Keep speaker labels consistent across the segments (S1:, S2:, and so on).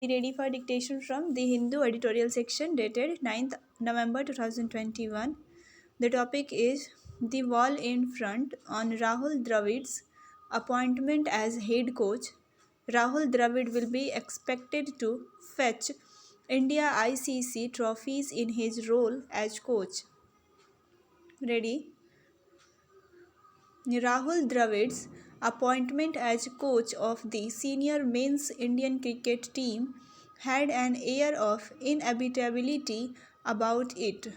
S1: Ready for dictation from the Hindu editorial section dated 9th November 2021. The topic is The Wall in Front on Rahul Dravid's appointment as head coach. Rahul Dravid will be expected to fetch India ICC trophies in his role as coach. Ready? Rahul Dravid's appointment as coach of the senior men's Indian cricket team had an air of inevitability about it.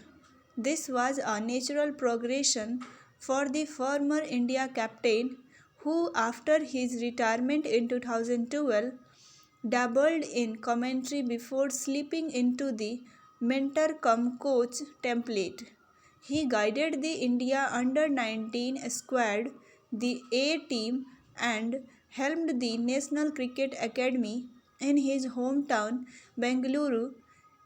S1: This was a natural progression for the former India captain who, after his retirement in 2012, dabbled in commentary before slipping into the mentor cum coach template. He guided the India under 19 squad, the A team, and helmed the National Cricket Academy in his hometown Bengaluru.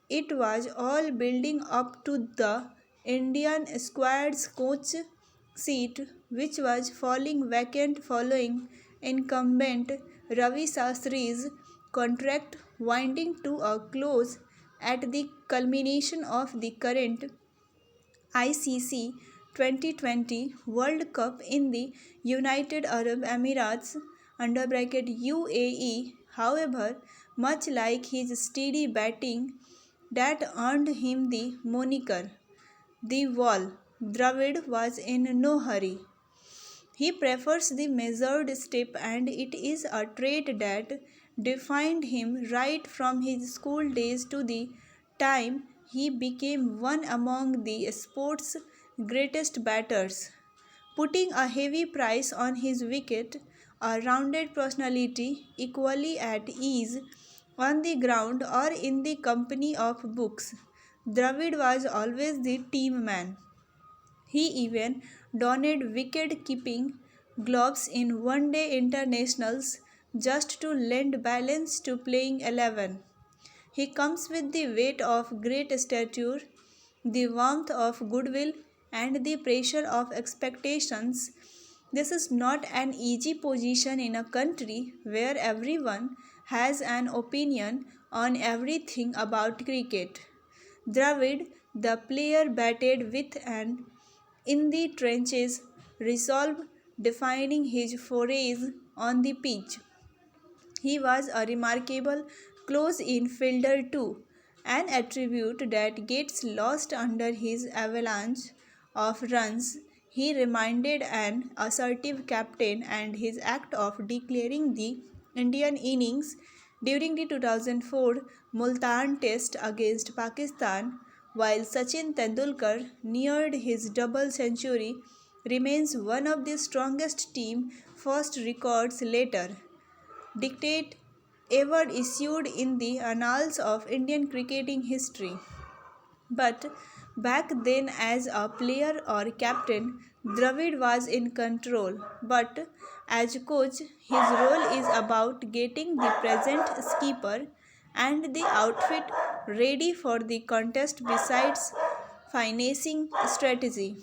S1: It was all building up to the Indian squad's coach seat, which was falling vacant following incumbent Ravi Shastri's contract winding to a close at the culmination of the current ICC 2020 World Cup in the United Arab Emirates UAE. However, much like his steady batting that earned him the moniker The Wall, Dravid was in no hurry. He prefers the measured step, and it is a trait that defined him right from his school days to the time he became one among the sport's greatest batters. Putting a heavy price on his wicket, a rounded personality equally at ease on the ground or in the company of books. Dravid was always the team man. He even donned wicket-keeping gloves in one-day internationals just to lend balance to playing 11. He comes with the weight of great stature, the warmth of goodwill, and the pressure of expectations. This is not an easy position in a country where everyone has an opinion on everything about cricket. Dravid, the player, batted with an in the trenches resolve defining his forays on the pitch. He was a remarkable close-in fielder too, an attribute that gets lost under his avalanche of runs. He remained an assertive captain, and his act of declaring the Indian innings during the 2004 Multan Test against Pakistan, while Sachin Tendulkar neared his double century, remains one of the strongest team first records later dictate ever issued in the annals of Indian cricketing history. But back then, as a player or captain, Dravid was in control. But as coach, his role is about getting the present skipper and the outfit ready for the contest besides financing strategy.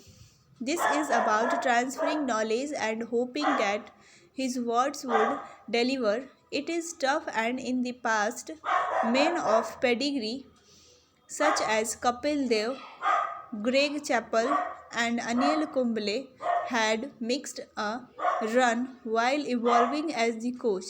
S1: This is about transferring knowledge and hoping that his words would deliver. It is tough, and in the past, men of pedigree such as Kapil Dev, Greg Chappell, and Anil Kumble had mixed a run while evolving as the coach.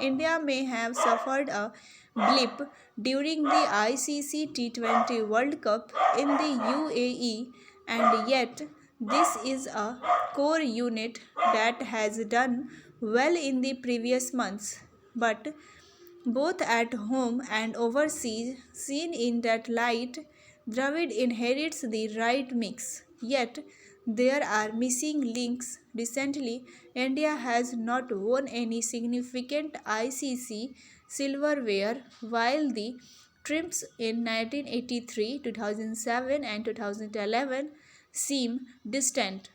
S1: India may have suffered a blip during the ICC T20 World Cup in the UAE, and yet this is a core unit that has done well in the previous months. But both at home and overseas, seen in that light, Dravid inherits the right mix. Yet, there are missing links. Recently, India has not won any significant ICC silverware, while the triumphs in 1983, 2007, and 2011 seem distant.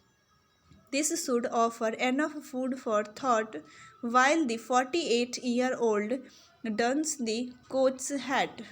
S1: This should offer enough food for thought while the 48-year-old dons the coach's hat.